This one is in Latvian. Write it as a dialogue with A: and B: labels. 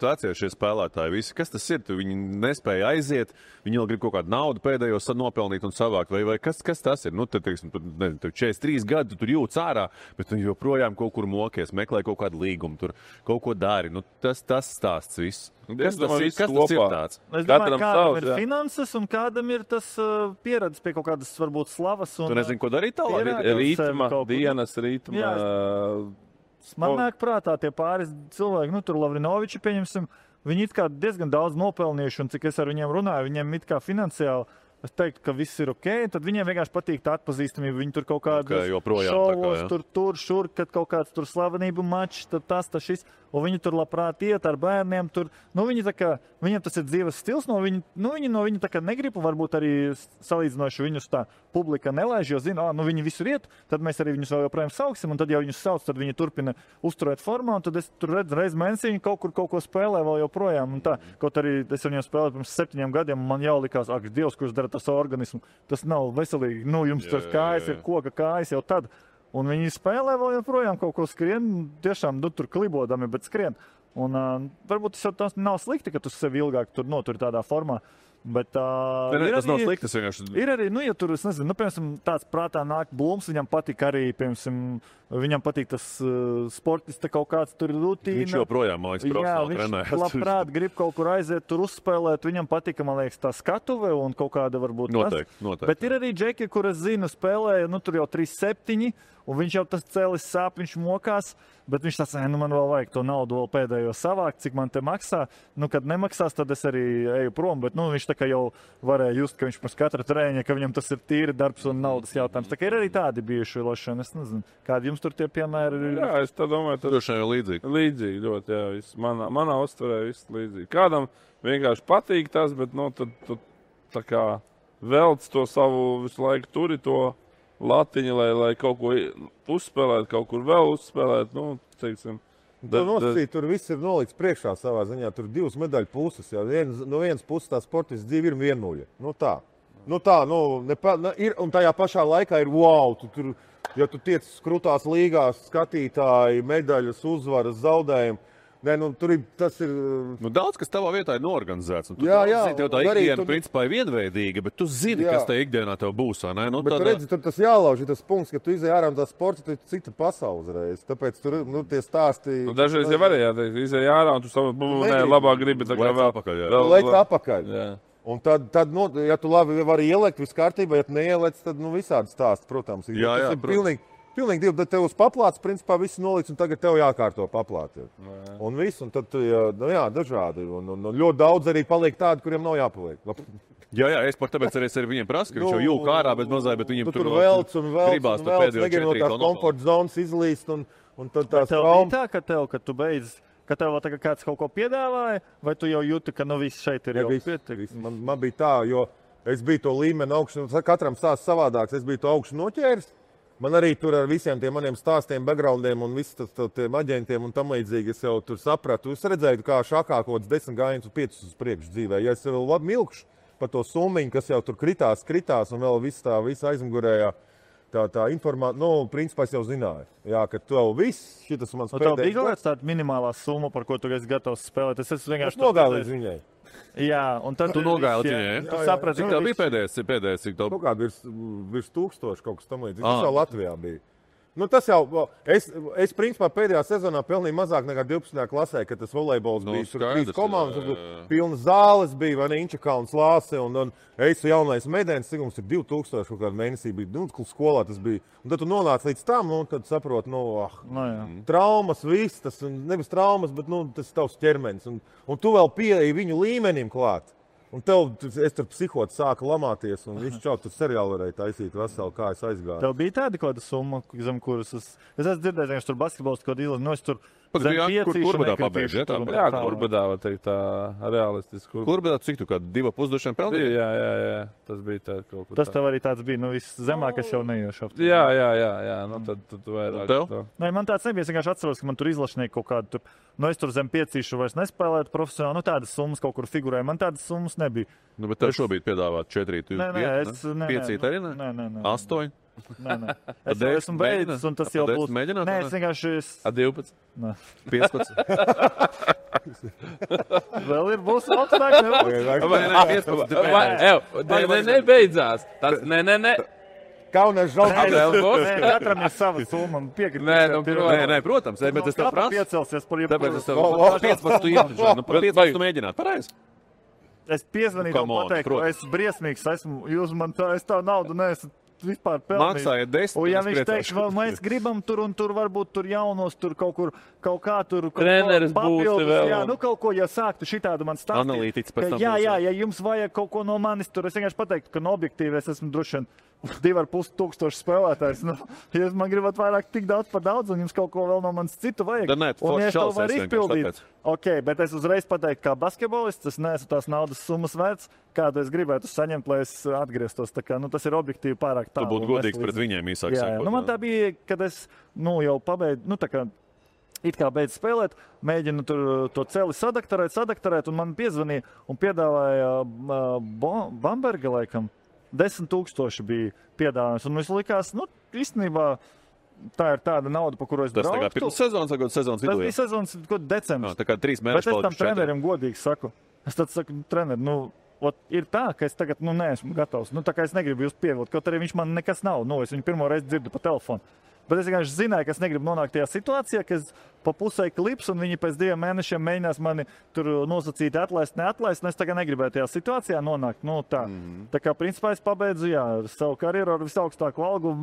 A: Vecie šie spēlētāji visi, kas tas ir? Viņi nespēja aiziet, viņi vēl grib kaut kādu naudu pēdējos nopelnīt un savākt, vai kas tas ir? Nu, tad, teiksim, nezinu, 43 gadi, tu tur jūtas ārā, bet tu joprojām kaut kur mokies, meklē kaut kādu līgumu, tur kaut ko dari. Nu, tas stāsts viss. Kas tas ir tāds?
B: Es domāju, kādam ir finanses un kādam ir tas pieredze pie kaut kādas, varbūt, slavas. Un,
A: tu nezini, ko darīt tālāk?
C: Rītma, dienas rītma.
B: Jā, man nāk prātā tie pāris cilvēki, nu, tur Lavrinoviči, pieņemsim, viņi it kā diezgan daudz nopelnījuši, un cik es ar viņiem runāju, viņiem it kā finansiāli, es teiktu, ka viss ir ok, tad viņiem vienkārši patīk tā atpazīstamība, viņi tur kaut kādas šovos, tur, šur, kad kaut kāds tur slavenību mačs, tad tas, šis, un viņi tur labprāt iet ar bērniem, tur, nu, viņi tā kā, viņiem tas ir dzīves stils, no viņi tā kā negrib, varbūt arī salīdzinoši viņus tā publika nelaiž, jo zina, nu, viņi visur iet, tad mēs arī viņus vēl joprojām sauksim, un tad, ja viņus sauc, tad viņi turpina uzturēt formā, un tad es tur redzu reiz mēnesī, viņi kaut ko spēlē vēl joprojām, un tā, kaut arī es viņiem spēlēju pirms 7 gadiem, un man jau likās, ak, Dievs, kurš dara tas organismu, tas nav veselīgi, nu, jums tas kājas ir koka kājas jau tad, un viņi spēlē vēl joprojām kaut ko skrien, tiešām, nu, tur klibodami, bet skrien, un varbūt tas nav slikti, ka tu sevi ilgāk tur noturi tādā formā, bet
A: tas nav slikti, tas vienkārši...
B: Ir arī, nu, ja tur, es nezinu, nu, piemēram, tāds prātā nāk Blums, viņam patīk arī, piemēram, viņam patīk tas sportista kaut kāds tur rutīna.
A: Viņš joprojām, man liekas, profesionāli trenē.
B: Jā, viņš labprāt grib kaut kur aiziet, tur uzspēlēt, viņam patika, man liekas, tā skatuve un kaut kāda varbūt
A: noteikti.
B: Bet ir arī džeki, kur es zinu, spēlēja, nu, tur jau 3-7, un viņš jau tas cēlis sāp, viņš mokās, bet viņš tāds, nu, man vēl vajag to naudu vēl pēdējo savākt, cik man te maksā. Nu, kad nemaksās, tad es arī eju prom, bet, nu, viņš tā kā jau varēja just, ka viņš pēc katra trēņa, ka viņam tas ir tīri darbs un naudas jautājums. Tā kā ir arī tādi bijuši lošana, es nezinu, kādi jums tur tie piemēri ir.
C: Jā, es tā domāju,
A: tad droši vien līdzīgi.
C: Līdzīgi ļoti, jā, manā uztverē viss līdzīgi. Kādam vienkārši patīk tas, bet, nu, tad tā kā velc to savu visu laiku turi to latiņu, lai kaut ko uzspēlēt, kaut kur vēl uzspēlēt, nu, teiksim.
D: Tur viss ir nolikts priekšā savā ziņā, tur 2 medaļu puses, jā, no vienas puses tā sportists dzīve ir 1-0, nu tā, un tajā pašā laikā ir wow, tur, ja tu tiec skrutās līgās, skatītāji, medaļas, uzvaras, zaudējumi, tas ir...
A: Nu, daudz, kas tavā vietā ir noorganizēts.
D: Jā,
A: tev tā ikdiena, principā, ir vienveidīga, bet tu zini, kas tā ikdienā tev būs, vai ne? Nu,
D: bet tu redzi, tur tas jālauž, tas punkts, ka tu izēj ārā no tā sporta, tu cita pasaule uzreiz. Tāpēc tur, nu, tie stāsti...
C: Nu, dažreiz jau varēja teikt, izēj ārā, un tu savu, labāk gribi tā kā vēl...
D: Lec apakaļ. Jā. Un tad, ja tu labi vari ielikt visu kārtībā, ja tu neieliec, tad, nu, visādi stāsti, protams.
A: Jā,
D: Pilnīgi divi, tad tev uz paplāts, principā, viss noliks, un tagad tev jākārto paplāti. Un viss, un tad, dažādi. Un ļoti daudz arī paliek tādi, kuriem nav jāpaliek.
A: Jā, es tāpēc arī viņiem prasu, ka viņš jau jūk ārā, bet viņiem
D: tur velc,
A: gribās to pēdējo 4
D: no tās komforta zonas izlīst, un tad tās traumas.
B: Tā, ka tu beidz, ka tev vēl tagad kāds kaut ko piedāvāja, vai tu jau jūti, ka nu viss šeit ir jau pietiek?
D: Man bija tā, jo es biju to līmeni augšu, katram stāsts savādāks, es biju to augšu noķēris. Man arī tur ar visiem tiem maniem stāstiem, backgroundiem un visiem tiem aģentiem un tam līdzīgi es jau tur sapratu. Es redzēju, kā šakā kaut kāds 10 gājienus un 5 uz priekšu dzīvē. Ja es vēl labi milkšu par to summiņu, kas jau tur kritās un vēl visa aizmugurējā tā informācija, nu, principā es jau zināju. Jā, ka tev viss, šitas mans pēdējais.
B: Tev bija kaut kāds tāda minimālā summa, par ko tu esi gatavs spēlēt? Es vienkārši
D: nogāju līdz viņai.
B: Jā, un tad
A: tu nogāji līdz viņai,
B: tu saprati,
A: cik tā bija pēdējais, cik tā?
D: Kaut kāda virs 1000 kaut kas tam līdzīgs. Tas jau Latvijā bija. Nu, tas jau, es principā pēdējā sezonā pelnīju mazāk nekā 12. klasē, kad tas volejbols bija. Tur 3 komandas, pilnas zāles bija, vai ne, Inčakauns Lāse, un Eisu jaunais medēns, cik mums ir 2000 kaut kādā mēnesī bija, nu, skolā tas bija. Un tad tu nonāc līdz tam, un tad saproti, traumas, viss, tas nevis traumas, bet, tas tavs ķermenis. Un tu vēl pieeji viņu līmenim klāt. Un es tur psihot sāku lamāties, un visu čau, tur seriālu varēja taisīt veselu, kā es aizgāju.
B: Tev bija tāda kāda summa, zem kuras es esmu dzirdējis, ka tur basketbols kaut kāda ilgi, es tur zem 5
A: Kurbadā pabeidz, jā?
C: Jā, Kurbadā, var teikt, tā realistiski.
A: Kurbadā cik tu kādu 2 pusdušiem pelnīji?
C: Jā, tas bija tā kaut kur.
B: Tas tev arī tāds bija, viss zemākais jau neiešu.
C: Jā, nu tad vairāk.
A: Tev?
B: Nē, man tāds nebija, es vienkārši atceros, ka man tur izlašnieki kaut kādu tur, es tur zem 5 vairs nespēlētu profesionāli, tādas summas kaut kur figurēja, man tādas summas nebija.
A: Nu, bet tev šobrīd piedāvāt 4, tu 5 arī ne?
B: Nē.
A: 8?
B: Nē. Es jau esmu beidzis, un tas jau būs. Nē, es vienkārši...
C: 12?
B: Nē.
A: 15?
B: Vēl būs augstāk,
C: Nē, beidzās. Nē.
D: Kaunas žalgis.
B: Katram ir sava summa, piekrīt.
A: Nē, protams, bet es tev prasu.
B: Piecelsies par
A: Tāpēc es tev 15 iepriekš, nu par 15 tu mēģināt, pareizi?
B: Es piezvanīju, pateicu, ka es briesmīgs esmu, jūs man es tā naudu neesat vispār pelnījis.
A: Maksājiet 10.
B: Un ja viņš teiks, vēl mēs gribam tur un tur, varbūt tur jaunos, tur kaut kā tur
C: treneris būs vēl.
B: Jā, nu kaut ko, ja sāktu šitādu man stāstīt.
A: Analītiķis pēc tam.
B: Jā, ja jums vajag kaut ko no manis, tur es vienkārši pateiktu, ka no objektīvi es esmu droši vien 2,5 spēlētājs. Nu, ja jūs man gribat vairāk tik daudz par daudz, un jums kaut ko vēl no manis citu vajag, un ja es to varu izpildīt, ok, bet es uzreiz pateiktu, kā basketbolists, es neesmu tās naudas summas vērts, kādu es gribētu saņemt, lai es atgrieztos. Tā kā, nu, tas ir objektīvi pārāk tālu.
A: Tu būtu godīgs pret viņiem īsāk sakot.
B: Nu, man tā bija, kad es, jau pabeidzu, tā kā it kā beidz spēlēt, mēģinu tur to celi sadaktarēt, un man piezvanīja un piedāvāja Bamberga, laikam, 10,000 bija piedāvājums. Un es likās, īstenībā tā ir tāda nauda, pa kuru es brauktu.
A: Tas tā kā pirms sezonas, vai sezonas vidū?
B: Tas bija sezonas decembris.
A: Tā kā 3 mēneši.
B: Bet es tam trenerim godīgi saku. Es tad saku, treneri, ir tā, ka es tagad, neesmu gatavs. Tā kā es negribu jūs pievilkt, kaut arī viņš man nekas nav. Es viņu pirmo reizi dzirdu pa telefonu. Bet es vienkārši zināju, ka es negribu nonākt tajā situācijā, ka es pa pusē klips, un viņi pēc 2 mēnešiem mēģinās mani tur nosacīt, atlaist, neatlaist. Es tagad negribēju tajā situācijā nonākt. Tā kā, principā, es pabeidzu savu karjeru ar visaugstāko algu.